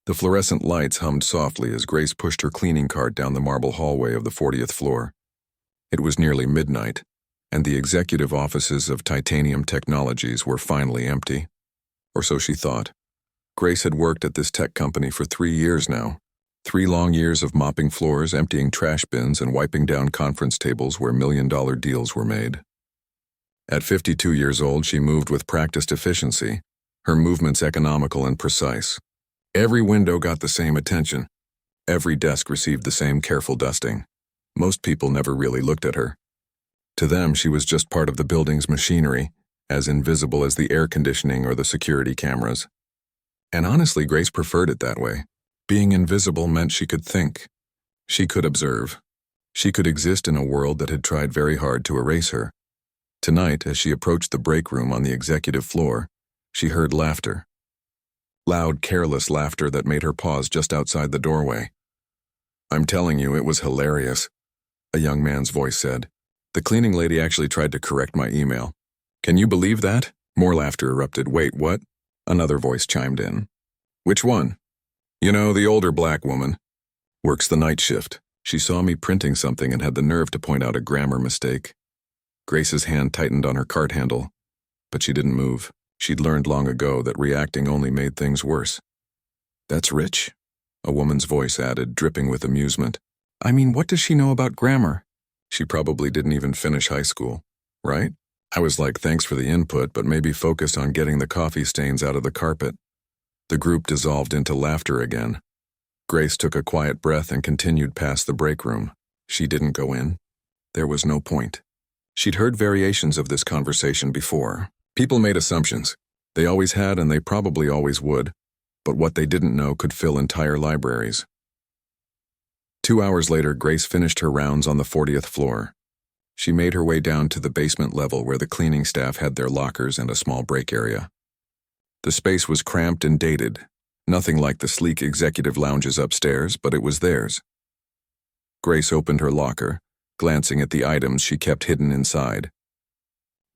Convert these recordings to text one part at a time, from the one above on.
The fluorescent lights hummed softly as Grace pushed her cleaning cart down the marble hallway of the 40th floor. It was nearly midnight, and the executive offices of Titanium Technologies were finally empty. Or so she thought. Grace had worked at this tech company for 3 years now. 3 long years of mopping floors, emptying trash bins, and wiping down conference tables where million-dollar deals were made. At 52 years old, she moved with practiced efficiency, her movements economical and precise. Every window got the same attention. Every desk received the same careful dusting. Most people never really looked at her. To them, she was just part of the building's machinery, as invisible as the air conditioning or the security cameras. And honestly, Grace preferred it that way. Being invisible meant she could think. She could observe. She could exist in a world that had tried very hard to erase her. Tonight, as she approached the break room on the executive floor, she heard laughter. Loud, careless laughter that made her pause just outside the doorway. "I'm telling you, it was hilarious," a young man's voice said. "The cleaning lady actually tried to correct my email." "Can you believe that?" More laughter erupted. "Wait, what?" Another voice chimed in. "Which one?" "You know, the older black woman. Works the night shift. She saw me printing something and had the nerve to point out a grammar mistake." Grace's hand tightened on her cart handle, but she didn't move. She'd learned long ago that reacting only made things worse. "That's rich," a woman's voice added, dripping with amusement. "I mean, what does she know about grammar?" "She probably didn't even finish high school, right?" I was like, "Thanks for the input, but maybe focus on getting the coffee stains out of the carpet." The group dissolved into laughter again. Grace took a quiet breath and continued past the break room. She didn't go in. There was no point. She'd heard variations of this conversation before. People made assumptions. They always had and they probably always would, but what they didn't know could fill entire libraries. 2 hours later, Grace finished her rounds on the 40th floor. She made her way down to the basement level where the cleaning staff had their lockers and a small break area. The space was cramped and dated, nothing like the sleek executive lounges upstairs, but it was theirs. Grace opened her locker, glancing at the items she kept hidden inside.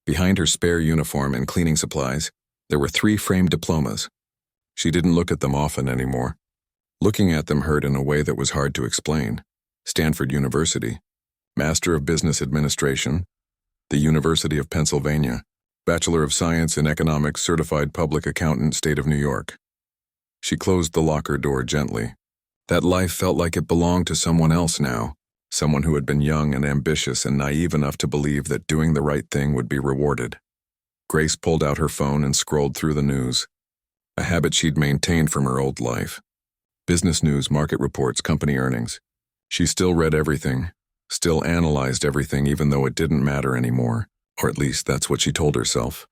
Behind her spare uniform and cleaning supplies, there were 3 framed diplomas. She didn't look at them often anymore. Looking at them hurt in a way that was hard to explain. Stanford University, Master of Business Administration, the University of Pennsylvania, Bachelor of Science in Economics, Certified Public Accountant, State of New York. She closed the locker door gently. That life felt like it belonged to someone else now. Someone who had been young and ambitious and naive enough to believe that doing the right thing would be rewarded. Grace pulled out her phone and scrolled through the news, a habit she'd maintained from her old life. Business news, market reports, company earnings. She still read everything, still analyzed everything even though it didn't matter anymore, or at least that's what she told herself.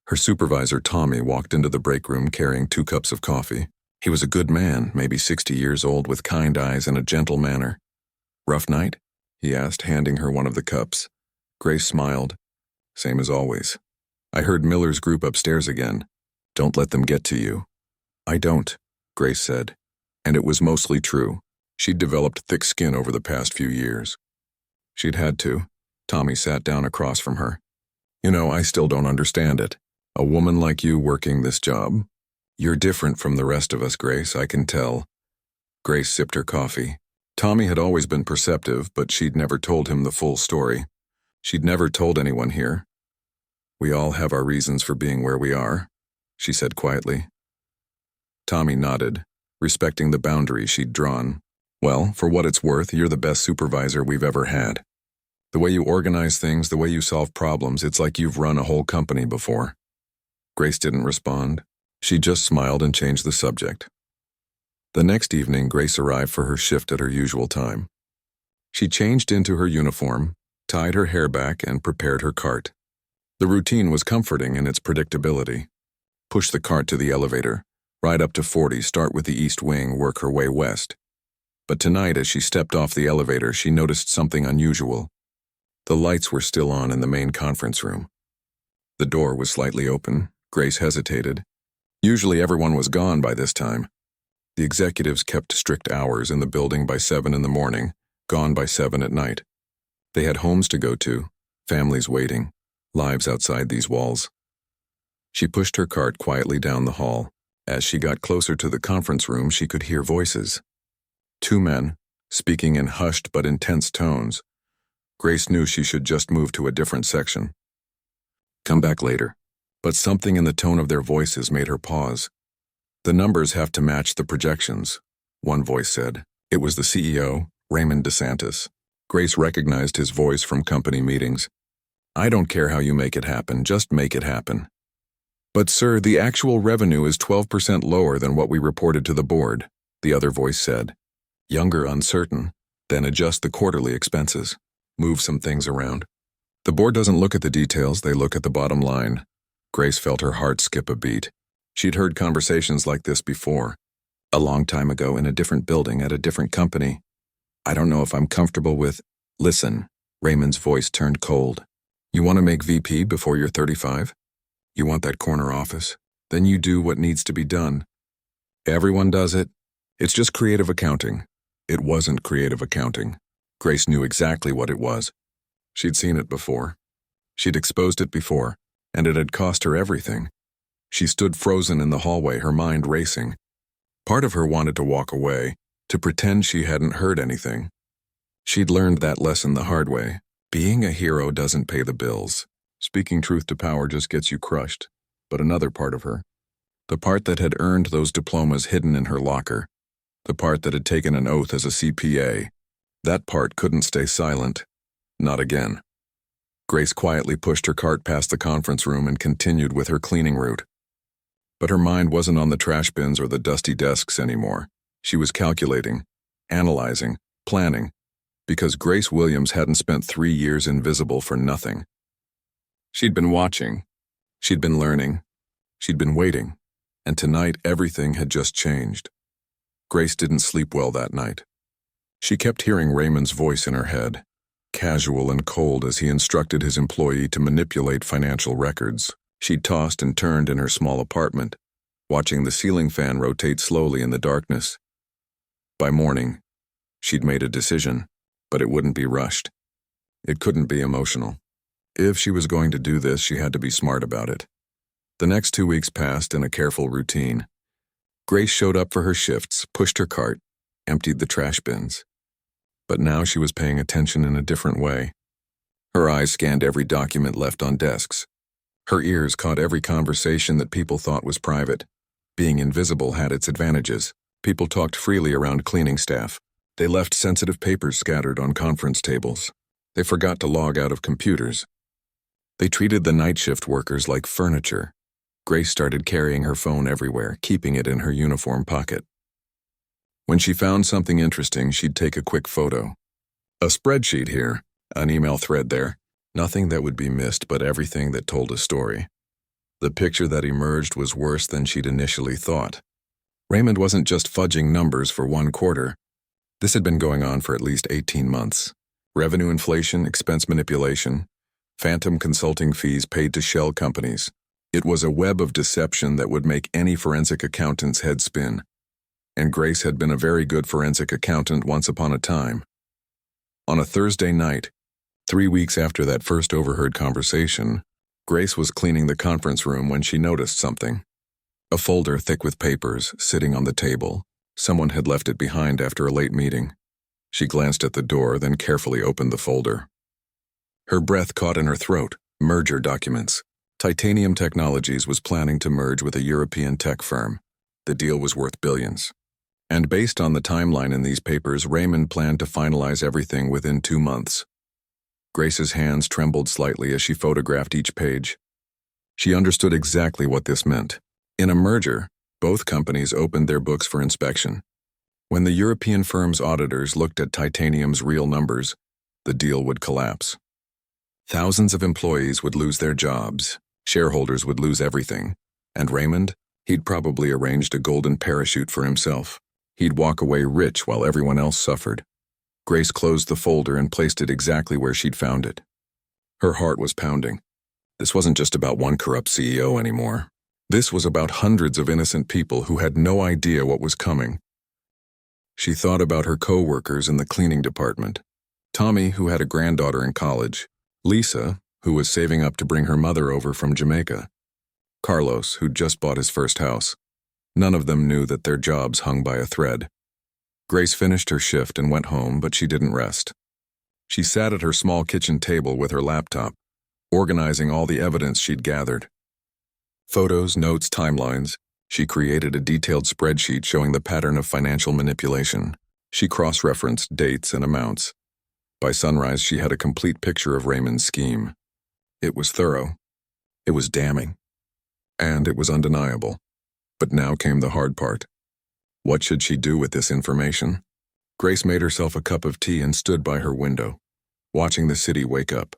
Her supervisor, Tommy, walked into the break room carrying 2 cups of coffee. He was a good man, maybe 60 years old, with kind eyes and a gentle manner. "Rough night?" he asked, handing her one of the cups. Grace smiled. "Same as always. I heard Miller's group upstairs again. Don't let them get to you." "I don't," Grace said. And it was mostly true. She'd developed thick skin over the past few years. She'd had to. Tommy sat down across from her. "You know, I still don't understand it. A woman like you working this job. You're different from the rest of us, Grace, I can tell." Grace sipped her coffee. Tommy had always been perceptive, but she'd never told him the full story. She'd never told anyone here. "We all have our reasons for being where we are," she said quietly. Tommy nodded, respecting the boundaries she'd drawn. "Well, for what it's worth, you're the best supervisor we've ever had. The way you organize things, the way you solve problems, it's like you've run a whole company before." Grace didn't respond. She just smiled and changed the subject. The next evening, Grace arrived for her shift at her usual time. She changed into her uniform, tied her hair back, and prepared her cart. The routine was comforting in its predictability. Push the cart to the elevator, ride up to 40, start with the east wing, work her way west. But tonight, as she stepped off the elevator, she noticed something unusual. The lights were still on in the main conference room. The door was slightly open. Grace hesitated. Usually everyone was gone by this time. The executives kept strict hours in the building by 7 in the morning, gone by 7 at night. They had homes to go to, families waiting, lives outside these walls. She pushed her cart quietly down the hall, As she got closer to the conference room, she could hear voices. Two men, speaking in hushed but intense tones. Grace knew she should just move to a different section. Come back later. But something in the tone of their voices made her pause. The numbers have to match the projections, one voice said. It was the CEO, Raymond DeSantis. Grace recognized his voice from company meetings. I don't care how you make it happen, just make it happen. But sir, the actual revenue is 12% lower than what we reported to the board, the other voice said. Younger, uncertain, then adjust the quarterly expenses. Move some things around. The board doesn't look at the details, they look at the bottom line. Grace felt her heart skip a beat. She'd heard conversations like this before. A long time ago in a different building at a different company. I don't know if I'm comfortable with... Listen, Raymond's voice turned cold. You want to make VP before you're 35? You want that corner office? Then you do what needs to be done. Everyone does it. It's just creative accounting. It wasn't creative accounting. Grace knew exactly what it was. She'd seen it before. She'd exposed it before, and it had cost her everything. She stood frozen in the hallway, her mind racing. Part of her wanted to walk away, to pretend she hadn't heard anything. She'd learned that lesson the hard way. Being a hero doesn't pay the bills. Speaking truth to power just gets you crushed. But another part of her, the part that had earned those diplomas hidden in her locker, the part that had taken an oath as a CPA, that part couldn't stay silent. Not again. Grace quietly pushed her cart past the conference room and continued with her cleaning route. But her mind wasn't on the trash bins or the dusty desks anymore. She was calculating, analyzing, planning, because Grace Williams hadn't spent 3 years invisible for nothing. She'd been watching, she'd been learning, she'd been waiting, and tonight everything had just changed. Grace didn't sleep well that night. She kept hearing Raymond's voice in her head, casual and cold as he instructed his employee to manipulate financial records. She tossed and turned in her small apartment, watching the ceiling fan rotate slowly in the darkness. By morning, she'd made a decision, but it wouldn't be rushed. It couldn't be emotional. If she was going to do this, she had to be smart about it. The next 2 weeks passed in a careful routine. Grace showed up for her shifts, pushed her cart, emptied the trash bins. But now she was paying attention in a different way. Her eyes scanned every document left on desks. Her ears caught every conversation that people thought was private. Being invisible had its advantages. People talked freely around cleaning staff. They left sensitive papers scattered on conference tables. They forgot to log out of computers. They treated the night shift workers like furniture. Grace started carrying her phone everywhere, keeping it in her uniform pocket. When she found something interesting, she'd take a quick photo. A spreadsheet here, an email thread there. Nothing that would be missed, but everything that told a story. The picture that emerged was worse than she'd initially thought. Raymond wasn't just fudging numbers for 1 quarter. This had been going on for at least 18 months. Revenue inflation, expense manipulation, phantom consulting fees paid to shell companies. It was a web of deception that would make any forensic accountant's head spin. And Grace had been a very good forensic accountant once upon a time. On a Thursday night, 3 weeks after that first overheard conversation, Grace was cleaning the conference room when she noticed something. A folder thick with papers sitting on the table. Someone had left it behind after a late meeting. She glanced at the door, then carefully opened the folder. Her breath caught in her throat. Merger documents. Titanium Technologies was planning to merge with a European tech firm. The deal was worth billions. And based on the timeline in these papers, Raymond planned to finalize everything within 2 months. Grace's hands trembled slightly as she photographed each page. She understood exactly what this meant. In a merger, both companies opened their books for inspection. When the European firm's auditors looked at Titanium's real numbers, the deal would collapse. Thousands of employees would lose their jobs, shareholders would lose everything, and Raymond, he'd probably arranged a golden parachute for himself. He'd walk away rich while everyone else suffered. Grace closed the folder and placed it exactly where she'd found it. Her heart was pounding. This wasn't just about one corrupt CEO anymore. This was about hundreds of innocent people who had no idea what was coming. She thought about her co-workers in the cleaning department. Tommy, who had a granddaughter in college. Lisa, who was saving up to bring her mother over from Jamaica. Carlos, who'd just bought his first house. None of them knew that their jobs hung by a thread. Grace finished her shift and went home, but she didn't rest. She sat at her small kitchen table with her laptop, organizing all the evidence she'd gathered. Photos, notes, timelines. She created a detailed spreadsheet showing the pattern of financial manipulation. She cross-referenced dates and amounts. By sunrise, she had a complete picture of Raymond's scheme. It was thorough. It was damning. And it was undeniable. But now came the hard part. What should she do with this information? Grace made herself a cup of tea and stood by her window, watching the city wake up.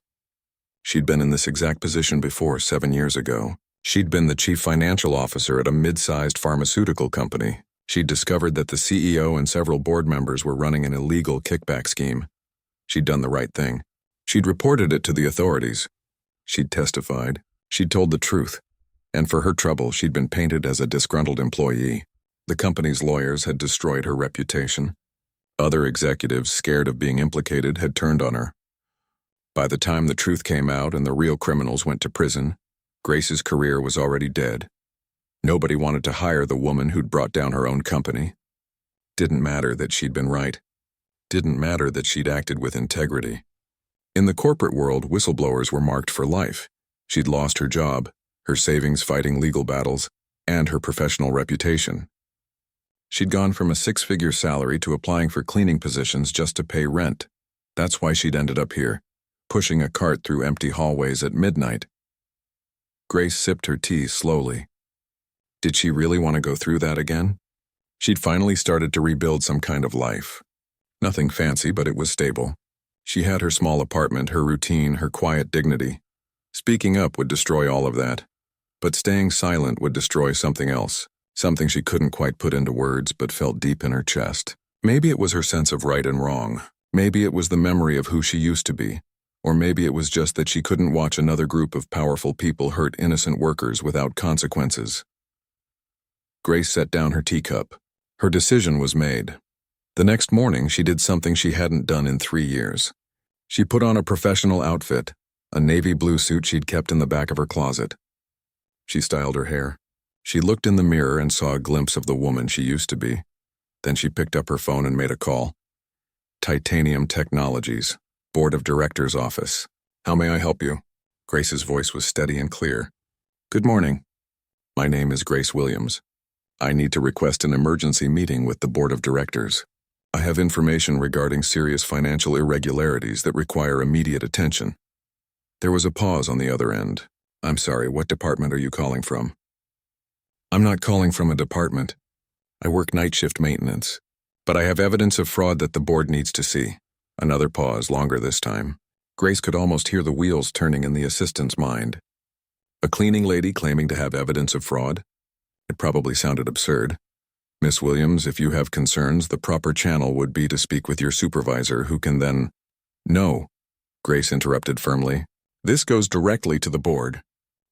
She'd been in this exact position before 7 years ago. She'd been the chief financial officer at a mid-sized pharmaceutical company. She'd discovered that the CEO and several board members were running an illegal kickback scheme. She'd done the right thing. She'd reported it to the authorities. She'd testified. She'd told the truth. And for her trouble, she'd been painted as a disgruntled employee. The company's lawyers had destroyed her reputation. Other executives, scared of being implicated, had turned on her. By the time the truth came out and the real criminals went to prison, Grace's career was already dead. Nobody wanted to hire the woman who'd brought down her own company. Didn't matter that she'd been right. Didn't matter that she'd acted with integrity. In the corporate world, whistleblowers were marked for life. She'd lost her job, her savings fighting legal battles, and her professional reputation. She'd gone from a 6-figure salary to applying for cleaning positions just to pay rent. That's why she'd ended up here, pushing a cart through empty hallways at midnight. Grace sipped her tea slowly. Did she really want to go through that again? She'd finally started to rebuild some kind of life. Nothing fancy, but it was stable. She had her small apartment, her routine, her quiet dignity. Speaking up would destroy all of that. But staying silent would destroy something else, something she couldn't quite put into words but felt deep in her chest. Maybe it was her sense of right and wrong. Maybe it was the memory of who she used to be. Or maybe it was just that she couldn't watch another group of powerful people hurt innocent workers without consequences. Grace set down her teacup. Her decision was made. The next morning, she did something she hadn't done in 3 years. She put on a professional outfit, a navy blue suit she'd kept in the back of her closet. She styled her hair. She looked in the mirror and saw a glimpse of the woman she used to be. Then she picked up her phone and made a call. Titanium Technologies, Board of Directors office. How may I help you? Grace's voice was steady and clear. Good morning. My name is Grace Williams. I need to request an emergency meeting with the Board of Directors. I have information regarding serious financial irregularities that require immediate attention. There was a pause on the other end. I'm sorry, what department are you calling from? I'm not calling from a department. I work night shift maintenance. But I have evidence of fraud that the board needs to see. Another pause, longer this time. Grace could almost hear the wheels turning in the assistant's mind. A cleaning lady claiming to have evidence of fraud? It probably sounded absurd. Miss Williams, if you have concerns, the proper channel would be to speak with your supervisor, who can then— No, Grace interrupted firmly. This goes directly to the board.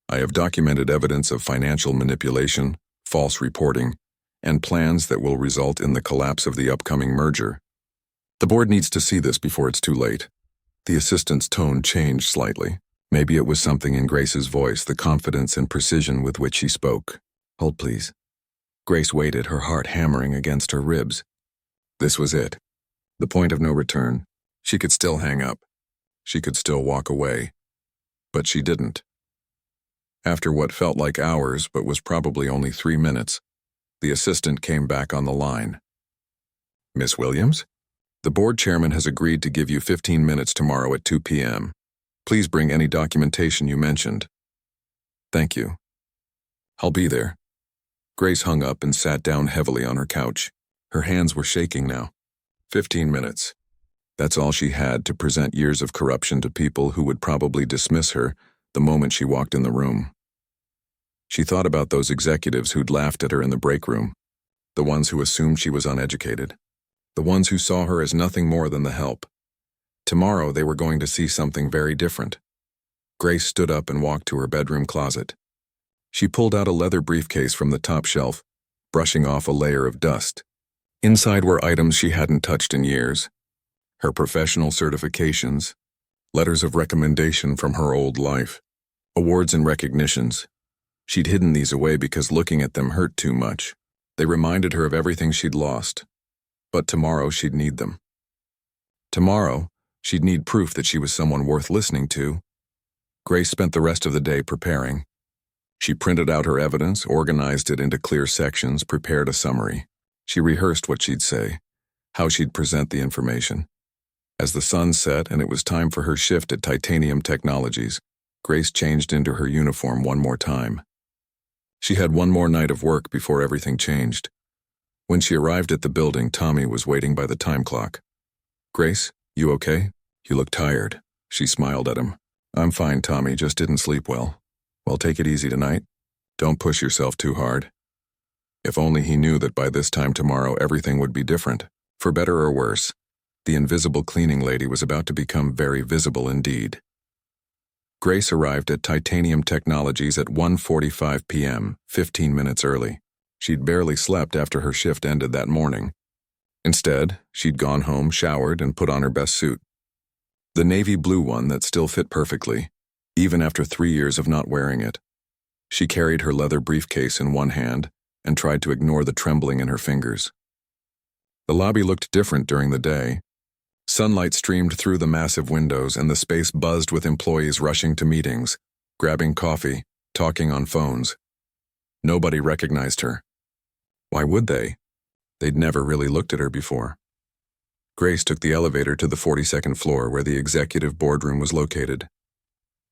I have documented evidence of financial manipulation, false reporting, and plans that will result in the collapse of the upcoming merger. The board needs to see this before it's too late. The assistant's tone changed slightly. Maybe it was something in Grace's voice, the confidence and precision with which she spoke. Hold, please. Grace waited, her heart hammering against her ribs. This was it. The point of no return. She could still hang up. She could still walk away. But she didn't. After what felt like hours, but was probably only 3 minutes, the assistant came back on the line. Miss Williams? The board chairman has agreed to give you 15 minutes tomorrow at 2 p.m. Please bring any documentation you mentioned. Thank you. I'll be there. Grace hung up and sat down heavily on her couch. Her hands were shaking now. 15 minutes. That's all she had to present years of corruption to people who would probably dismiss her the moment she walked in the room. She thought about those executives who'd laughed at her in the break room, the ones who assumed she was uneducated, the ones who saw her as nothing more than the help. Tomorrow they were going to see something very different. Grace stood up and walked to her bedroom closet. She pulled out a leather briefcase from the top shelf, brushing off a layer of dust. Inside were items she hadn't touched in years. Her professional certifications, letters of recommendation from her old life, awards and recognitions. She'd hidden these away because looking at them hurt too much. They reminded her of everything she'd lost. But tomorrow she'd need them. Tomorrow, she'd need proof that she was someone worth listening to. Grace spent the rest of the day preparing. She printed out her evidence, organized it into clear sections, prepared a summary. She rehearsed what she'd say, how she'd present the information. As the sun set and it was time for her shift at Titanium Technologies, Grace changed into her uniform one more time. She had one more night of work before everything changed. When she arrived at the building, Tommy was waiting by the time clock. "Grace, you okay? You look tired." She smiled at him. "I'm fine, Tommy, just didn't sleep well." "Well, take it easy tonight. Don't push yourself too hard." If only he knew that by this time tomorrow everything would be different, for better or worse. The invisible cleaning lady was about to become very visible indeed. Grace arrived at Titanium Technologies at 1:45 p.m., 15 minutes early. She'd barely slept after her shift ended that morning. Instead, she'd gone home, showered, and put on her best suit. The navy blue one that still fit perfectly, even after 3 years of not wearing it. She carried her leather briefcase in one hand and tried to ignore the trembling in her fingers. The lobby looked different during the day. Sunlight streamed through the massive windows and the space buzzed with employees rushing to meetings, grabbing coffee, talking on phones. Nobody recognized her. Why would they? They'd never really looked at her before. Grace took the elevator to the 42nd floor where the executive boardroom was located.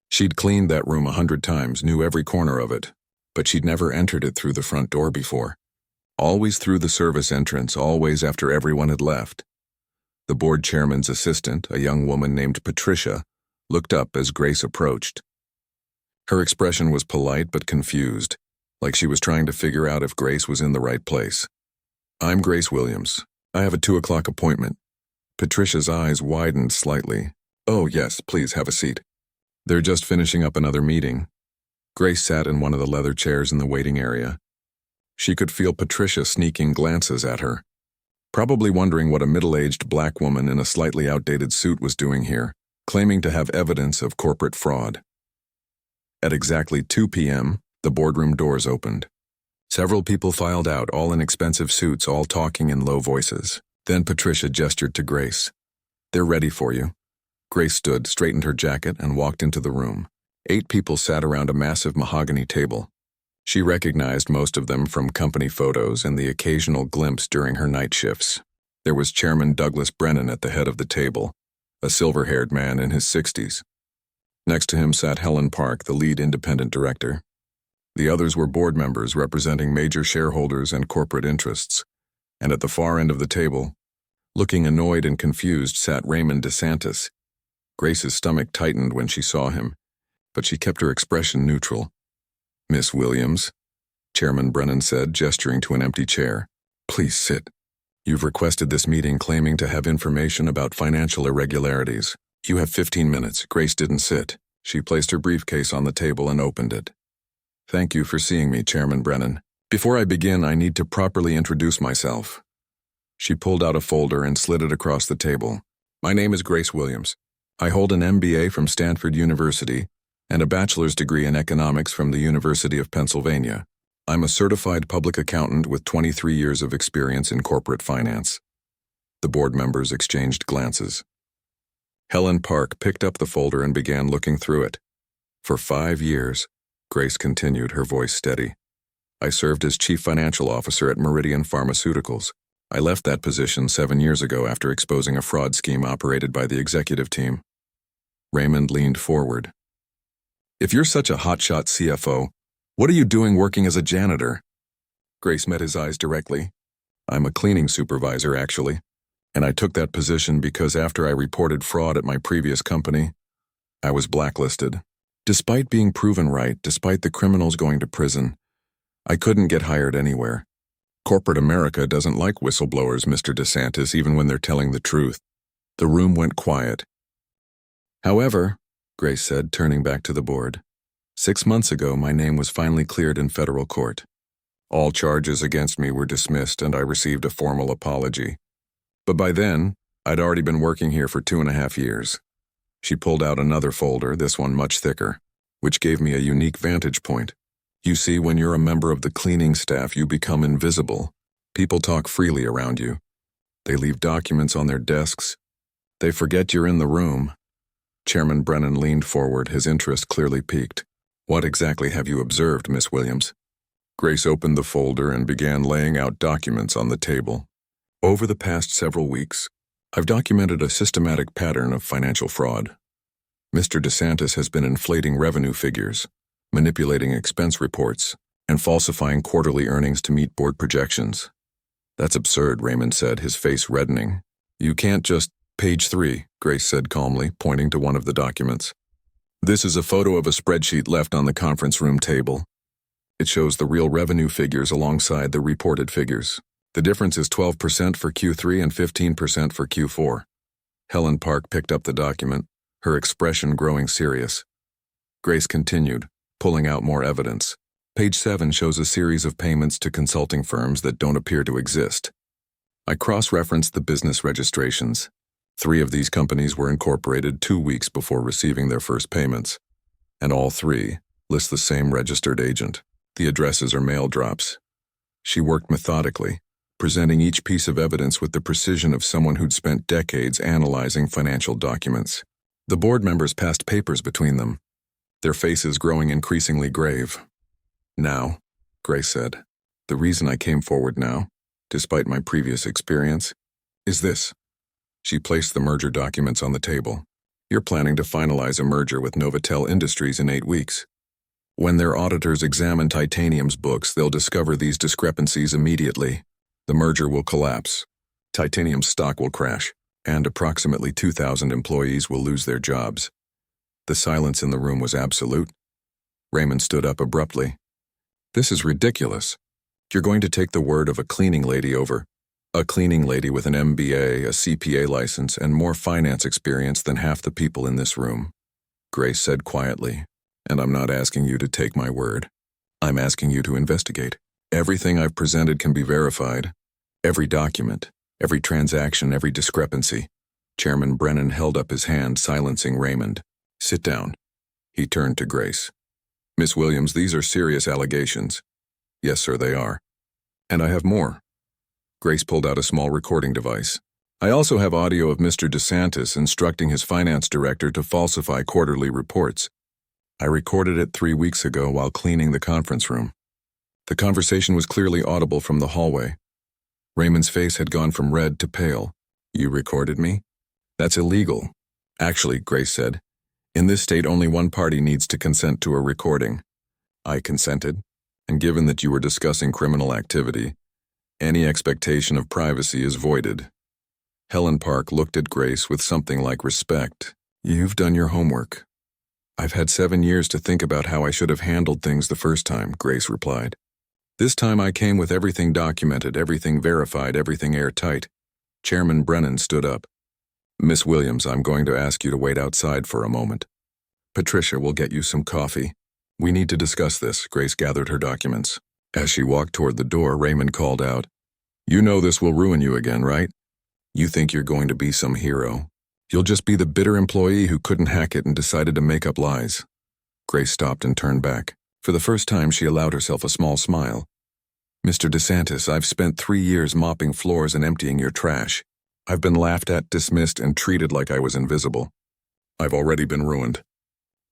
She'd cleaned that room 100 times, knew every corner of it, but she'd never entered it through the front door before. Always through the service entrance, always after everyone had left. The board chairman's assistant, a young woman named Patricia, looked up as Grace approached. Her expression was polite but confused, like she was trying to figure out if Grace was in the right place. "I'm Grace Williams. I have a 2 o'clock appointment." Patricia's eyes widened slightly. "Oh, yes, please have a seat." "They're just finishing up another meeting." Grace sat in one of the leather chairs in the waiting area. She could feel Patricia sneaking glances at her, probably wondering what a middle-aged black woman in a slightly outdated suit was doing here, claiming to have evidence of corporate fraud. At exactly 2 p.m., the boardroom doors opened. Several people filed out, all in expensive suits, all talking in low voices. Then Patricia gestured to Grace. "They're ready for you." Grace stood, straightened her jacket, and walked into the room. 8 people sat around a massive mahogany table. She recognized most of them from company photos and the occasional glimpse during her night shifts. There was Chairman Douglas Brennan at the head of the table, a silver-haired man in his 60s. Next to him sat Helen Park, the lead independent director. The others were board members representing major shareholders and corporate interests. And at the far end of the table, looking annoyed and confused, sat Raymond DeSantis. Grace's stomach tightened when she saw him, but she kept her expression neutral. "Miss Williams," Chairman Brennan said, gesturing to an empty chair. "Please sit. You've requested this meeting claiming to have information about financial irregularities. You have 15 minutes. Grace didn't sit. She placed her briefcase on the table and opened it. "Thank you for seeing me, Chairman Brennan. Before I begin, I need to properly introduce myself." She pulled out a folder and slid it across the table. "My name is Grace Williams. I hold an MBA from Stanford University and a bachelor's degree in economics from the University of Pennsylvania. I'm a certified public accountant with 23 years of experience in corporate finance." The board members exchanged glances. Helen Park picked up the folder and began looking through it. "For 5 years," Grace continued, her voice steady, "I served as chief financial officer at Meridian Pharmaceuticals. I left that position 7 years ago after exposing a fraud scheme operated by the executive team." Raymond leaned forward. "If you're such a hotshot CFO, what are you doing working as a janitor?" Grace met his eyes directly. "I'm a cleaning supervisor, actually, and I took that position because after I reported fraud at my previous company, I was blacklisted. Despite being proven right, despite the criminals going to prison, I couldn't get hired anywhere. Corporate America doesn't like whistleblowers, Mr. DeSantis, even when they're telling the truth." The room went quiet. "However," Grace said, turning back to the board, 6 months ago, my name was finally cleared in federal court. All charges against me were dismissed and I received a formal apology. But by then, I'd already been working here for 2.5 years. She pulled out another folder, this one much thicker, which gave me a unique vantage point. "You see, when you're a member of the cleaning staff, you become invisible. People talk freely around you. They leave documents on their desks. They forget you're in the room. Chairman Brennan leaned forward, his interest clearly piqued. What exactly have you observed, Miss Williams? Grace opened the folder and began laying out documents on the table. Over the past several weeks, I've documented a systematic pattern of financial fraud. Mr. DeSantis has been inflating revenue figures, manipulating expense reports, and falsifying quarterly earnings to meet board projections. That's absurd, Raymond said, his face reddening. You can't just— Page 3, Grace said calmly, pointing to one of the documents. This is a photo of a spreadsheet left on the conference room table. It shows the real revenue figures alongside the reported figures. The difference is 12% for Q3 and 15% for Q4. Helen Park picked up the document, her expression growing serious. Grace continued, pulling out more evidence. Page 7 shows a series of payments to consulting firms that don't appear to exist. I cross-referenced the business registrations. 3 of these companies were incorporated 2 weeks before receiving their first payments, and all 3 list the same registered agent. The addresses are mail drops. She worked methodically, presenting each piece of evidence with the precision of someone who'd spent decades analyzing financial documents. The board members passed papers between them, their faces growing increasingly grave. Now, Grace said, the reason I came forward now, despite my previous experience, is this. She placed the merger documents on the table. You're planning to finalize a merger with Novotel Industries in 8 weeks. When their auditors examine Titanium's books, they'll discover these discrepancies immediately. The merger will collapse. Titanium's stock will crash, and approximately 2,000 employees will lose their jobs. The silence in the room was absolute. Raymond stood up abruptly. This is ridiculous. You're going to take the word of a cleaning lady over. A cleaning lady with an MBA, a CPA license, and more finance experience than half the people in this room. Grace said quietly, and I'm not asking you to take my word. I'm asking you to investigate. Everything I've presented can be verified. Every document, every transaction, every discrepancy. Chairman Brennan held up his hand, silencing Raymond. Sit down. He turned to Grace. Miss Williams, these are serious allegations. Yes, sir, they are. And I have more. Grace pulled out a small recording device. I also have audio of Mr. DeSantis instructing his finance director to falsify quarterly reports. I recorded it 3 weeks ago while cleaning the conference room. The conversation was clearly audible from the hallway. Raymond's face had gone from red to pale. You recorded me? That's illegal. Actually, Grace said, in this state only one party needs to consent to a recording. I consented, and given that you were discussing criminal activity, any expectation of privacy is voided. Helen Park looked at Grace with something like respect. You've done your homework. I've had 7 years to think about how I should have handled things the first time, Grace replied. This time I came with everything documented, everything verified, everything airtight. Chairman Brennan stood up. Miss Williams, I'm going to ask you to wait outside for a moment. Patricia will get you some coffee. We need to discuss this. Grace gathered her documents. As she walked toward the door, Raymond called out, You know this will ruin you again, right? You think you're going to be some hero. You'll just be the bitter employee who couldn't hack it and decided to make up lies. Grace stopped and turned back. For the first time, she allowed herself a small smile. Mr. DeSantis, I've spent 3 years mopping floors and emptying your trash. I've been laughed at, dismissed, and treated like I was invisible. I've already been ruined.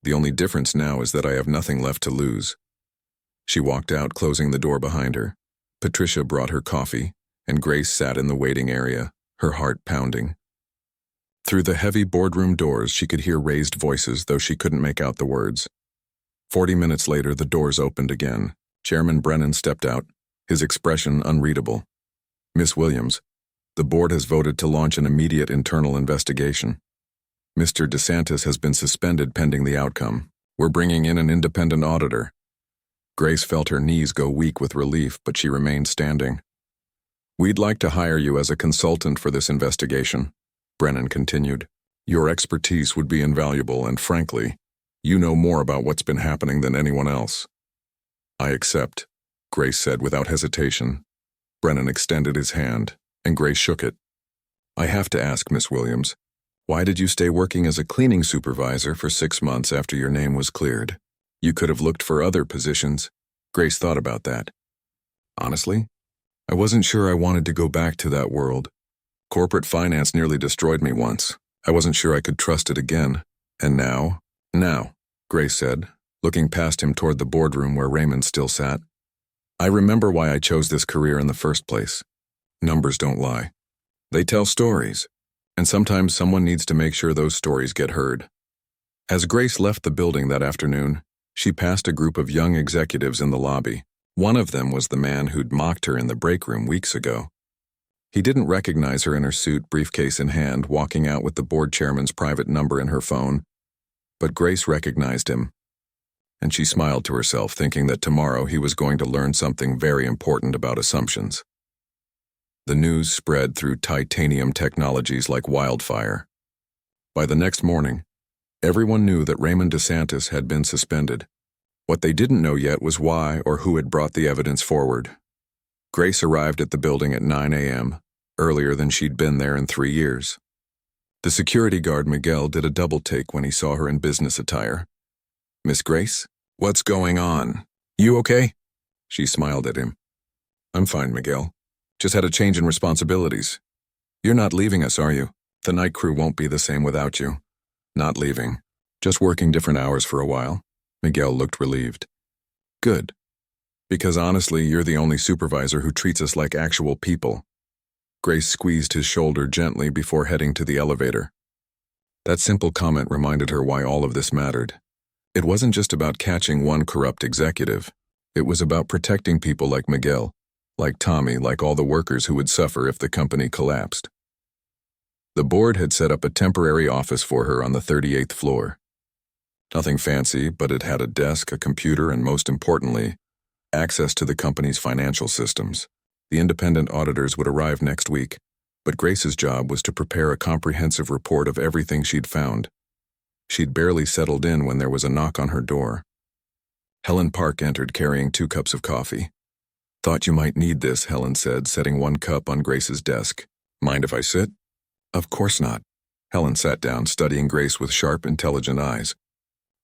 The only difference now is that I have nothing left to lose. She walked out, closing the door behind her. Patricia brought her coffee, and Grace sat in the waiting area, her heart pounding. Through the heavy boardroom doors, she could hear raised voices, though she couldn't make out the words. 40 minutes later, the doors opened again. Chairman Brennan stepped out, his expression unreadable. Miss Williams, the board has voted to launch an immediate internal investigation. Mr. DeSantis has been suspended pending the outcome. We're bringing in an independent auditor. Grace felt her knees go weak with relief, but she remained standing. We'd like to hire you as a consultant for this investigation, Brennan continued. Your expertise would be invaluable, and frankly, you know more about what's been happening than anyone else. I accept, Grace said without hesitation. Brennan extended his hand, and Grace shook it. I have to ask, Miss Williams, why did you stay working as a cleaning supervisor for 6 months after your name was cleared? You could have looked for other positions. Grace thought about that. Honestly, I wasn't sure I wanted to go back to that world. Corporate finance nearly destroyed me once. I wasn't sure I could trust it again. And now? Now, Grace said, looking past him toward the boardroom where Raymond still sat. I remember why I chose this career in the first place. Numbers don't lie. They tell stories, and sometimes someone needs to make sure those stories get heard. As Grace left the building that afternoon, she passed a group of young executives in the lobby. One of them was the man who'd mocked her in the break room weeks ago. He didn't recognize her in her suit, briefcase in hand, walking out with the board chairman's private number in her phone, but Grace recognized him, and she smiled to herself, thinking that tomorrow he was going to learn something very important about assumptions. The news spread through Titanium Technologies like wildfire. By the next morning, everyone knew that Raymond DeSantis had been suspended. What they didn't know yet was why or who had brought the evidence forward. Grace arrived at the building at 9 a.m., earlier than she'd been there in 3 years. The security guard Miguel did a double-take when he saw her in business attire. "Miss Grace? What's going on? You okay?" She smiled at him. "I'm fine, Miguel. Just had a change in responsibilities. You're not leaving us, are you? The night crew won't be the same without you." "Not leaving. Just working different hours for a while." Miguel looked relieved. "Good. Because honestly, you're the only supervisor who treats us like actual people." Grace squeezed his shoulder gently before heading to the elevator. That simple comment reminded her why all of this mattered. It wasn't just about catching one corrupt executive. It was about protecting people like Miguel, like Tommy, like all the workers who would suffer if the company collapsed. The board had set up a temporary office for her on the 38th floor. Nothing fancy, but it had a desk, a computer, and most importantly, access to the company's financial systems. The independent auditors would arrive next week, but Grace's job was to prepare a comprehensive report of everything she'd found. She'd barely settled in when there was a knock on her door. Helen Park entered carrying 2 cups of coffee. "Thought you might need this," Helen said, setting 1 cup on Grace's desk. "Mind if I sit?" "Of course not." Helen sat down, studying Grace with sharp, intelligent eyes.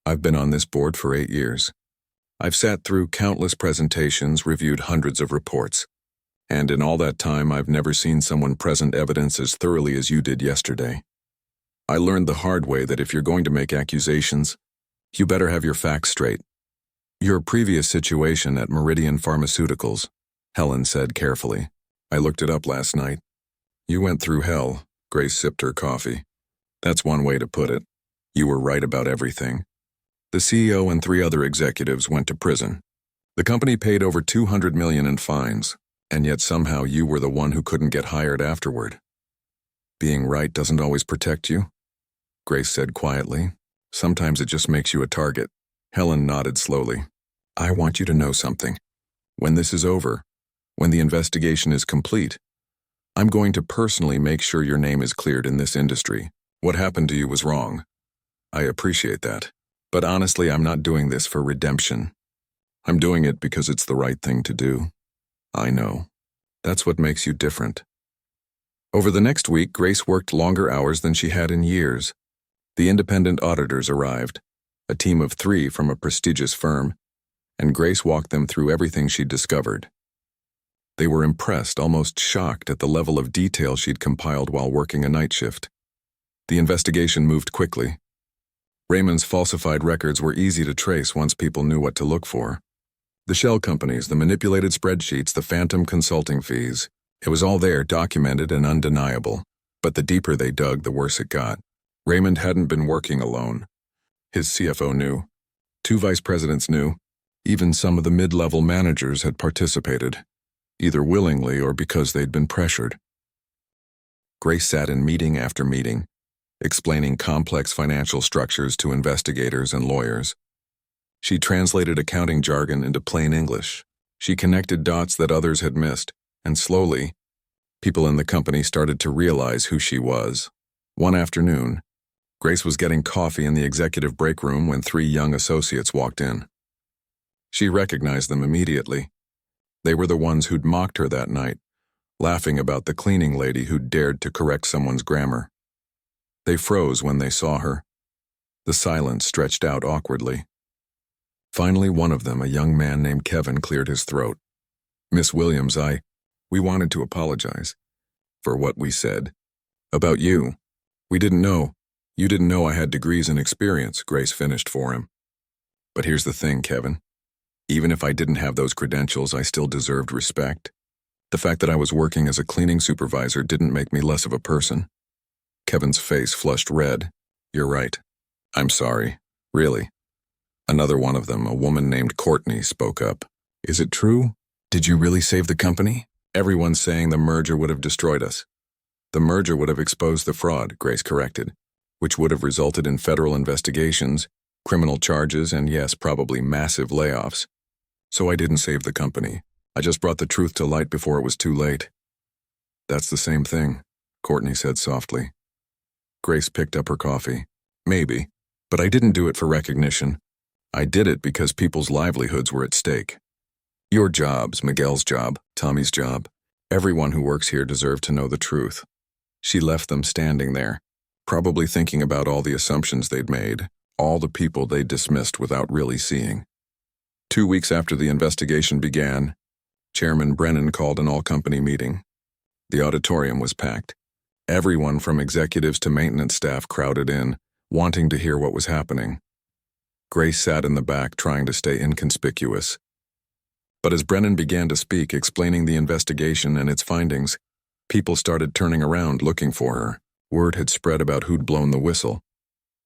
"I've been on this board for 8 years. I've sat through countless presentations, reviewed hundreds of reports. And in all that time, I've never seen someone present evidence as thoroughly as you did yesterday. I learned the hard way that if you're going to make accusations, you better have your facts straight. Your previous situation at Meridian Pharmaceuticals," Helen said carefully. "I looked it up last night. You went through hell." Grace sipped her coffee. "That's one way to put it. You were right about everything. The CEO and 3 other executives went to prison. The company paid over $200 million in fines. And yet somehow you were the one who couldn't get hired afterward. Being right doesn't always protect you," Grace said quietly. "Sometimes it just makes you a target." Helen nodded slowly. "I want you to know something. When this is over, when the investigation is complete, I'm going to personally make sure your name is cleared in this industry. What happened to you was wrong. I appreciate that. But honestly, I'm not doing this for redemption. I'm doing it because it's the right thing to do. I know. That's what makes you different." Over the next week, Grace worked longer hours than she had in years. The independent auditors arrived, a team of 3 from a prestigious firm, and Grace walked them through everything she'd discovered. They were impressed, almost shocked at the level of detail she'd compiled while working a night shift. The investigation moved quickly. Raymond's falsified records were easy to trace once people knew what to look for. The shell companies, the manipulated spreadsheets, the phantom consulting fees. It was all there, documented and undeniable. But the deeper they dug, the worse it got. Raymond hadn't been working alone. His CFO knew. 2 vice presidents knew. Even some of the mid-level managers had participated, either willingly or because they'd been pressured. Grace sat in meeting after meeting, explaining complex financial structures to investigators and lawyers. She translated accounting jargon into plain English. She connected dots that others had missed, and slowly, people in the company started to realize who she was. One afternoon, Grace was getting coffee in the executive break room when 3 young associates walked in. She recognized them immediately. They were the ones who'd mocked her that night, laughing about the cleaning lady who'd dared to correct someone's grammar. They froze when they saw her. The silence stretched out awkwardly. Finally, one of them, a young man named Kevin, cleared his throat. "Miss Williams, We wanted to apologize for what we said. About you. We didn't know. You didn't know I had degrees and experience, Grace finished for him. But here's the thing, Kevin. Even if I didn't have those credentials, I still deserved respect. The fact that I was working as a cleaning supervisor didn't make me less of a person. Kevin's face flushed red. You're right. I'm sorry. Really. Another one of them, a woman named Courtney, spoke up. Is it true? Did you really save the company? Everyone's saying the merger would have destroyed us. The merger would have exposed the fraud, Grace corrected, which would have resulted in federal investigations, criminal charges, and yes, probably massive layoffs. So I didn't save the company. I just brought the truth to light before it was too late. That's the same thing, Courtney said softly. Grace picked up her coffee. Maybe, but I didn't do it for recognition. I did it because people's livelihoods were at stake. Your jobs, Miguel's job, Tommy's job. Everyone who works here deserved to know the truth. She left them standing there, probably thinking about all the assumptions they'd made, all the people they'd dismissed without really seeing. 2 weeks after the investigation began, Chairman Brennan called an all-company meeting. The auditorium was packed. Everyone from executives to maintenance staff crowded in, wanting to hear what was happening. Grace sat in the back trying to stay inconspicuous. But as Brennan began to speak, explaining the investigation and its findings, people started turning around looking for her. Word had spread about who'd blown the whistle.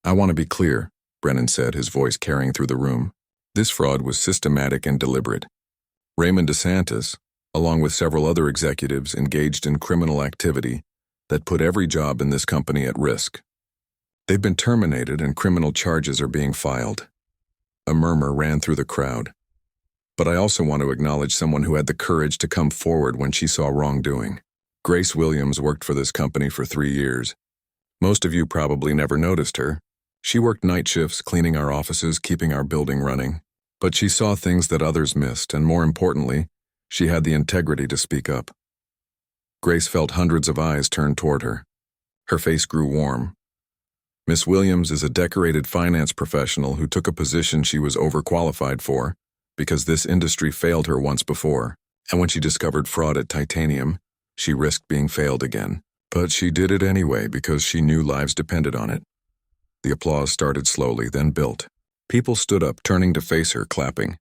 I want to be clear, Brennan said, his voice carrying through the room. This fraud was systematic and deliberate. Raymond DeSantis, along with several other executives, engaged in criminal activity that put every job in this company at risk. They've been terminated and criminal charges are being filed. A murmur ran through the crowd. But I also want to acknowledge someone who had the courage to come forward when she saw wrongdoing. Grace Williams worked for this company for 3 years. Most of you probably never noticed her. She worked night shifts, cleaning our offices, keeping our building running. But she saw things that others missed, and more importantly, she had the integrity to speak up. Grace felt hundreds of eyes turned toward her. Her face grew warm. Miss Williams is a decorated finance professional who took a position she was overqualified for because this industry failed her once before, and when she discovered fraud at Titanium, she risked being failed again. But she did it anyway because she knew lives depended on it. The applause started slowly, then built. People stood up, turning to face her, clapping.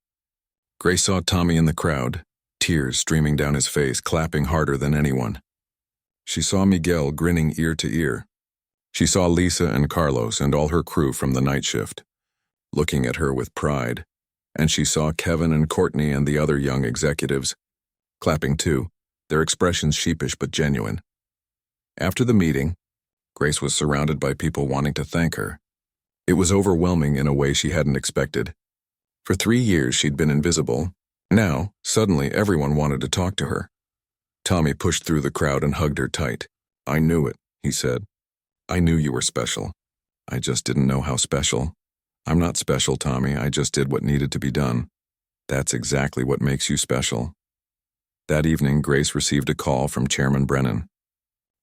Grace saw Tommy in the crowd, tears streaming down his face, clapping harder than anyone. She saw Miguel grinning ear to ear. She saw Lisa and Carlos and all her crew from the night shift, looking at her with pride, and she saw Kevin and Courtney and the other young executives, clapping too, their expressions sheepish but genuine. After the meeting, Grace was surrounded by people wanting to thank her. It was overwhelming in a way she hadn't expected. For 3 years she'd been invisible. Now, suddenly, everyone wanted to talk to her. Tommy pushed through the crowd and hugged her tight. I knew it, he said. I knew you were special. I just didn't know how special. I'm not special, Tommy. I just did what needed to be done. That's exactly what makes you special. That evening, Grace received a call from Chairman Brennan.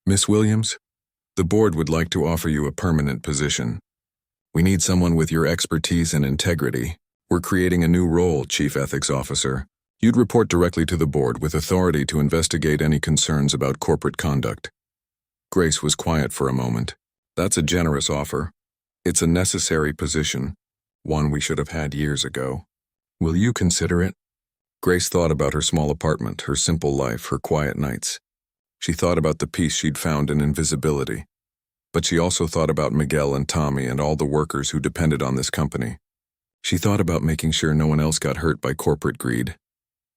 Miss Williams, the board would like to offer you a permanent position. We need someone with your expertise and integrity. We're creating a new role, Chief Ethics Officer. You'd report directly to the board with authority to investigate any concerns about corporate conduct. Grace was quiet for a moment. That's a generous offer. It's a necessary position, one we should have had years ago. Will you consider it? Grace thought about her small apartment, her simple life, her quiet nights. She thought about the peace she'd found in invisibility. But she also thought about Miguel and Tommy and all the workers who depended on this company. She thought about making sure no one else got hurt by corporate greed.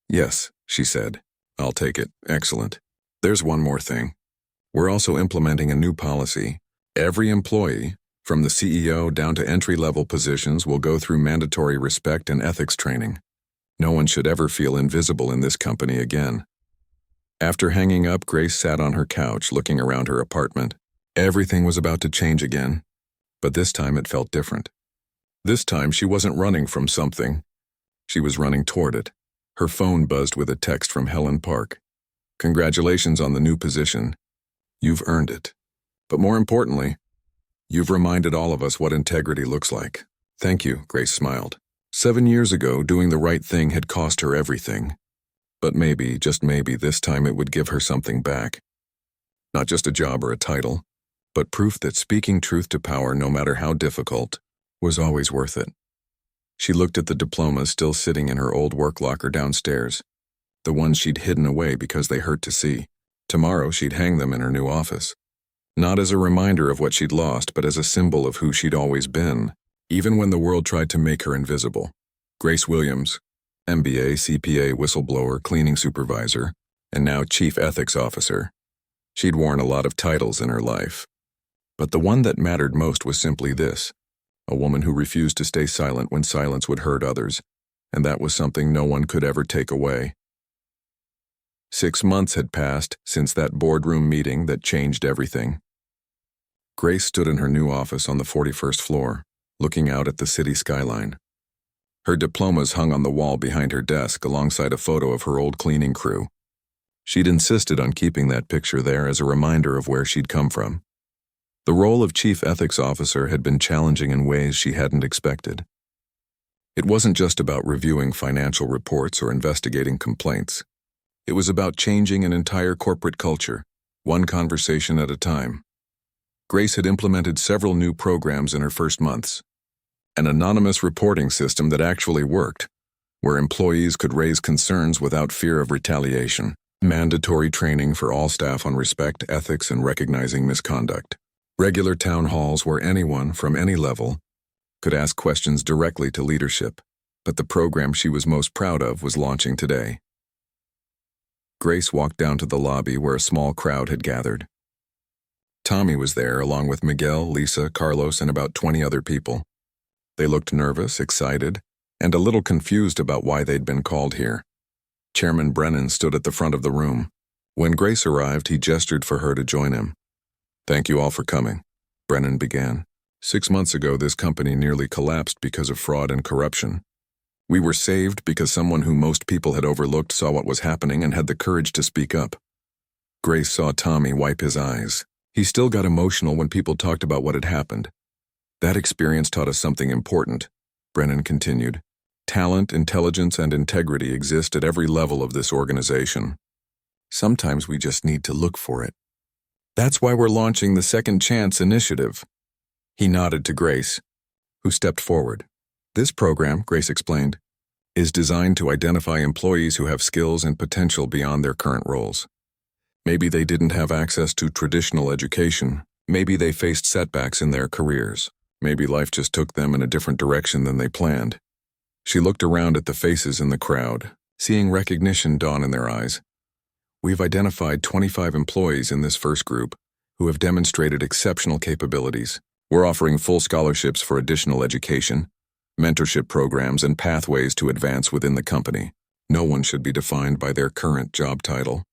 Yes, she said. I'll take it. Excellent. There's one more thing. We're also implementing a new policy. Every employee, from the CEO down to entry-level positions, will go through mandatory respect and ethics training. No one should ever feel invisible in this company again. After hanging up, Grace sat on her couch, looking around her apartment. Everything was about to change again, but this time it felt different. This time she wasn't running from something. She was running toward it. Her phone buzzed with a text from Helen Park. Congratulations on the new position. You've earned it. But more importantly, you've reminded all of us what integrity looks like. Thank you, Grace smiled. 7 years ago, doing the right thing had cost her everything. But maybe, just maybe, this time it would give her something back. Not just a job or a title, but proof that speaking truth to power, no matter how difficult, was always worth it. She looked at the diplomas still sitting in her old work locker downstairs, the ones she'd hidden away because they hurt to see. Tomorrow she'd hang them in her new office. Not as a reminder of what she'd lost, but as a symbol of who she'd always been, even when the world tried to make her invisible. Grace Williams, MBA, CPA, whistleblower, cleaning supervisor, and now Chief Ethics Officer. She'd worn a lot of titles in her life, but the one that mattered most was simply this: a woman who refused to stay silent when silence would hurt others, and that was something no one could ever take away. 6 months had passed since that boardroom meeting that changed everything. Grace stood in her new office on the 41st floor, looking out at the city skyline. Her diplomas hung on the wall behind her desk alongside a photo of her old cleaning crew. She'd insisted on keeping that picture there as a reminder of where she'd come from. The role of Chief Ethics Officer had been challenging in ways she hadn't expected. It wasn't just about reviewing financial reports or investigating complaints. It was about changing an entire corporate culture, one conversation at a time. Grace had implemented several new programs in her first months. An anonymous reporting system that actually worked, where employees could raise concerns without fear of retaliation. Mandatory training for all staff on respect, ethics, and recognizing misconduct. Regular town halls where anyone, from any level, could ask questions directly to leadership. But the program she was most proud of was launching today. Grace walked down to the lobby where a small crowd had gathered. Tommy was there, along with Miguel, Lisa, Carlos, and about 20 other people. They looked nervous, excited, and a little confused about why they'd been called here. Chairman Brennan stood at the front of the room. When Grace arrived, he gestured for her to join him. "Thank you all for coming," Brennan began. 6 months ago, this company nearly collapsed because of fraud and corruption. We were saved because someone who most people had overlooked saw what was happening and had the courage to speak up. Grace saw Tommy wipe his eyes. He still got emotional when people talked about what had happened. "That experience taught us something important," Brennan continued. "Talent, intelligence, and integrity exist at every level of this organization. Sometimes we just need to look for it. That's why we're launching the Second Chance initiative." He nodded to Grace, who stepped forward. "This program," Grace explained, "is designed to identify employees who have skills and potential beyond their current roles. Maybe they didn't have access to traditional education. Maybe they faced setbacks in their careers. Maybe life just took them in a different direction than they planned." She looked around at the faces in the crowd, seeing recognition dawn in their eyes. "We've identified 25 employees in this first group who have demonstrated exceptional capabilities. We're offering full scholarships for additional education, mentorship programs, and pathways to advance within the company. No one should be defined by their current job title.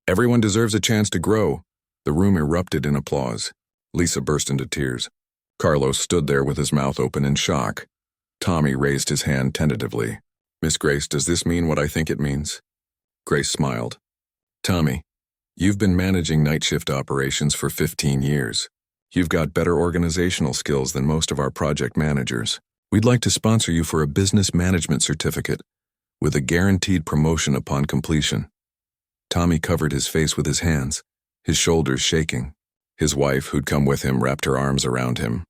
Everyone deserves a chance to grow." The room erupted in applause. Lisa burst into tears. Carlos stood there with his mouth open in shock. Tommy raised his hand tentatively. "Miss Grace, does this mean what I think it means?" Grace smiled. "Tommy, you've been managing night shift operations for 15 years. You've got better organizational skills than most of our project managers. We'd like to sponsor you for a business management certificate with a guaranteed promotion upon completion." Tommy covered his face with his hands, his shoulders shaking. His wife, who'd come with him, wrapped her arms around him.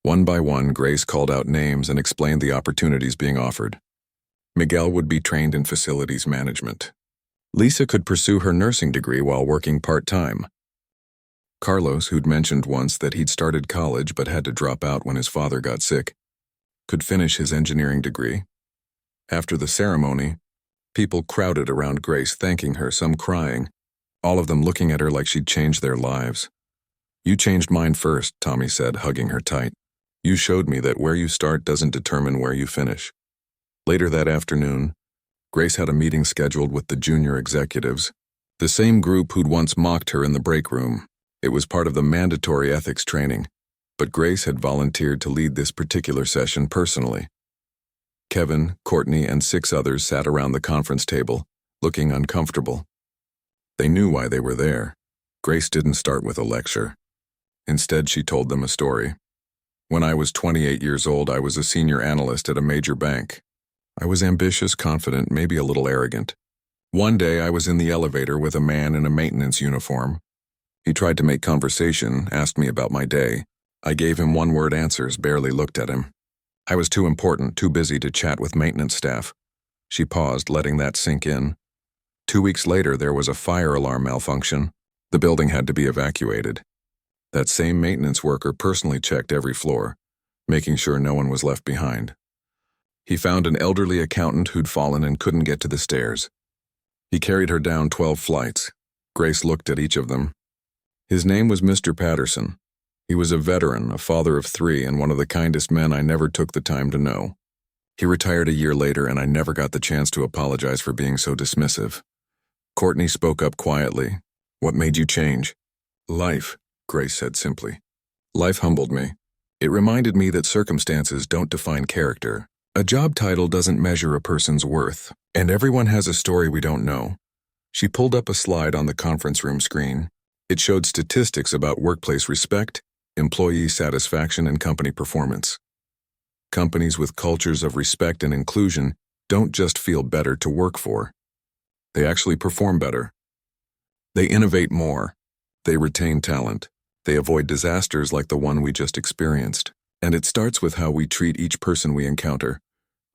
One by one, Grace called out names and explained the opportunities being offered. Miguel would be trained in facilities management. Lisa could pursue her nursing degree while working part-time. Carlos, who'd mentioned once that he'd started college but had to drop out when his father got sick, could finish his engineering degree. After the ceremony, people crowded around Grace, thanking her, some crying, all of them looking at her like she'd changed their lives. "You changed mine first," Tommy said, hugging her tight. "You showed me that where you start doesn't determine where you finish." Later that afternoon, Grace had a meeting scheduled with the junior executives, the same group who'd once mocked her in the break room. It was part of the mandatory ethics training, but Grace had volunteered to lead this particular session personally. Kevin, Courtney, and 6 others sat around the conference table, looking uncomfortable. They knew why they were there. Grace didn't start with a lecture. Instead, she told them a story. "When I was 28 years old, I was a senior analyst at a major bank. I was ambitious, confident, maybe a little arrogant. One day I was in the elevator with a man in a maintenance uniform. He tried to make conversation, asked me about my day. I gave him one-word answers, barely looked at him. I was too important, too busy to chat with maintenance staff. She paused, letting that sink in. 2 weeks later, there was a fire alarm malfunction. The building had to be evacuated. That same maintenance worker personally checked every floor, making sure no one was left behind. He found an elderly accountant who'd fallen and couldn't get to the stairs. He carried her down 12 flights. Grace looked at each of them. His name was Mr. Patterson. He was a veteran, a father of 3, and one of the kindest men I never took the time to know. He retired a year later, and I never got the chance to apologize for being so dismissive. Courtney spoke up quietly. "What made you change?" "Life," Grace said simply. "Life humbled me. It reminded me that circumstances don't define character. A job title doesn't measure a person's worth, and everyone has a story we don't know." She pulled up a slide on the conference room screen. It showed statistics about workplace respect, employee satisfaction, and company performance. Companies with cultures of respect and inclusion don't just feel better to work for. They actually perform better. They innovate more. They retain talent. They avoid disasters like the one we just experienced. And it starts with how we treat each person we encounter,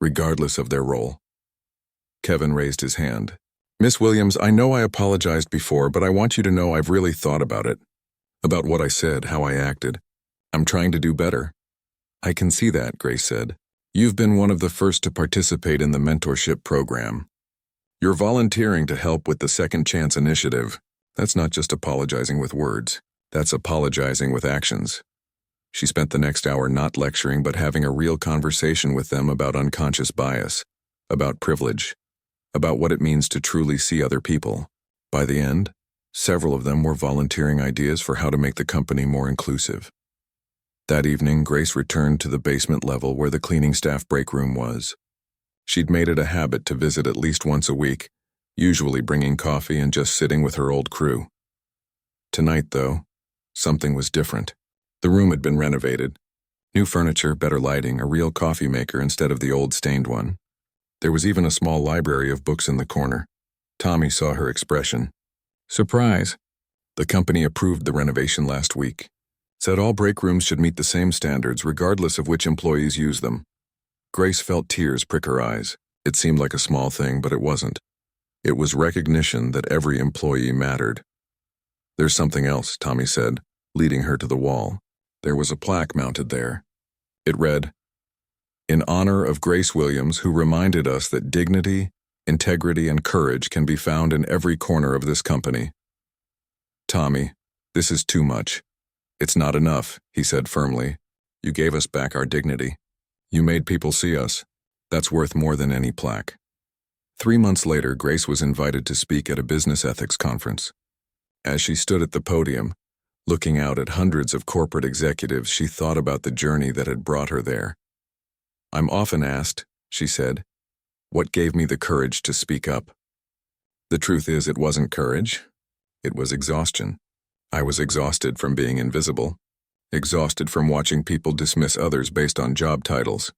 regardless of their role. Kevin raised his hand. "Miss Williams, I know I apologized before, but I want you to know I've really thought about it. About what I said, how I acted. I'm trying to do better." "I can see that," Grace said. "You've been one of the first to participate in the mentorship program. You're volunteering to help with the Second Chance initiative. That's not just apologizing with words. That's apologizing with actions." She spent the next hour not lecturing but having a real conversation with them about unconscious bias, about privilege, about what it means to truly see other people. By the end, several of them were volunteering ideas for how to make the company more inclusive. That evening, Grace returned to the basement level where the cleaning staff break room was. She'd made it a habit to visit at least once a week, usually bringing coffee and just sitting with her old crew. Tonight, though, something was different. The room had been renovated. New furniture, better lighting, a real coffee maker instead of the old stained one. There was even a small library of books in the corner. Tommy saw her expression. "Surprise." The company approved the renovation last week. Said all break rooms should meet the same standards regardless of which employees use them. Grace felt tears prick her eyes. It seemed like a small thing, but it wasn't. It was recognition that every employee mattered. "There's something else," Tommy said, leading her to the wall. There was a plaque mounted there. It read, "In honor of Grace Williams, who reminded us that dignity, integrity, and courage can be found in every corner of this company." "Tommy, this is too much." "It's not enough," he said firmly. "You gave us back our dignity. You made people see us. That's worth more than any plaque." 3 months later, Grace was invited to speak at a business ethics conference. As she stood at the podium, looking out at hundreds of corporate executives, she thought about the journey that had brought her there. "I'm often asked," she said, "what gave me the courage to speak up? The truth is, it wasn't courage. It was exhaustion. I was exhausted from being invisible. Exhausted from watching people dismiss others based on job titles.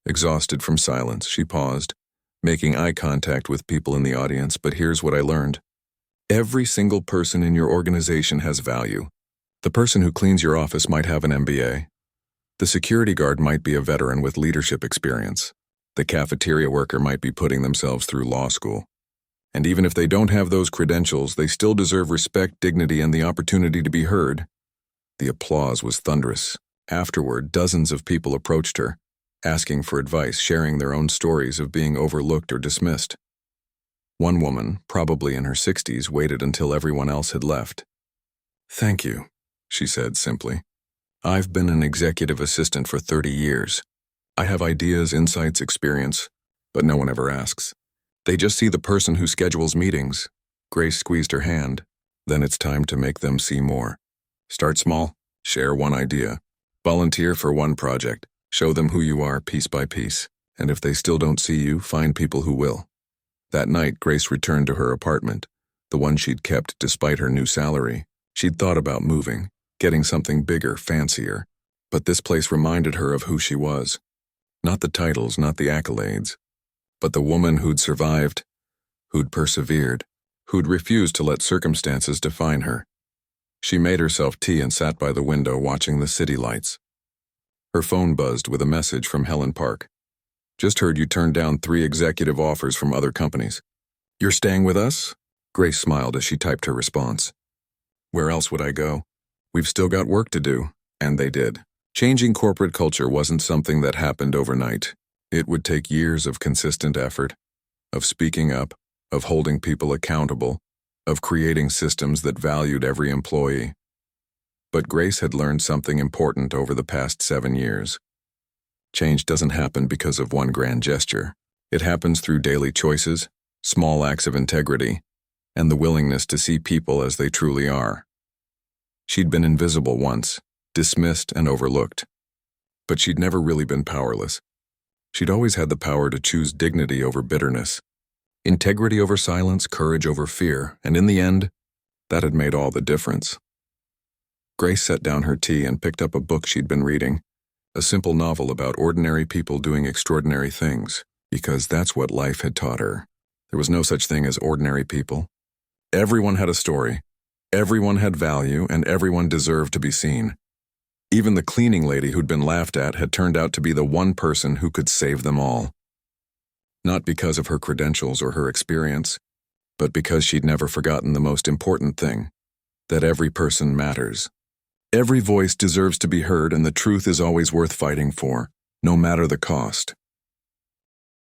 Exhausted from silence." She paused, making eye contact with people in the audience. "But here's what I learned. Every single person in your organization has value. The person who cleans your office might have an MBA. The security guard might be a veteran with leadership experience. The cafeteria worker might be putting themselves through law school. And even if they don't have those credentials, they still deserve respect, dignity, and the opportunity to be heard." The applause was thunderous. Afterward, dozens of people approached her, asking for advice, sharing their own stories of being overlooked or dismissed. One woman, probably in her 60s, waited until everyone else had left. "Thank you," she said simply. "I've been an executive assistant for 30 years. I have ideas, insights, experience, but no one ever asks. They just see the person who schedules meetings." Grace squeezed her hand. "Then it's time to make them see more. Start small, share one idea, volunteer for one project, show them who you are piece by piece, and if they still don't see you, find people who will." That night, Grace returned to her apartment, the one she'd kept despite her new salary. She'd thought about moving, getting something bigger, fancier, but this place reminded her of who she was. Not the titles, not the accolades, but the woman who'd survived, who'd persevered, who'd refused to let circumstances define her. She made herself tea and sat by the window watching the city lights. Her phone buzzed with a message from Helen Park. "Just heard you turned down 3 executive offers from other companies. You're staying with us?" Grace smiled as she typed her response. "Where else would I go? We've still got work to do." And they did. Changing corporate culture wasn't something that happened overnight. It would take years of consistent effort, of speaking up, of holding people accountable, of creating systems that valued every employee. But Grace had learned something important over the past 7 years. Change doesn't happen because of one grand gesture. It happens through daily choices, small acts of integrity, and the willingness to see people as they truly are. She'd been invisible once, dismissed and overlooked. But she'd never really been powerless. She'd always had the power to choose dignity over bitterness, integrity over silence, courage over fear, and in the end, that had made all the difference. Grace set down her tea and picked up a book she'd been reading, a simple novel about ordinary people doing extraordinary things, because that's what life had taught her. There was no such thing as ordinary people. Everyone had a story, everyone had value, and everyone deserved to be seen. Even the cleaning lady who'd been laughed at had turned out to be the one person who could save them all. Not because of her credentials or her experience, but because she'd never forgotten the most important thing, that every person matters. Every voice deserves to be heard, and the truth is always worth fighting for, no matter the cost.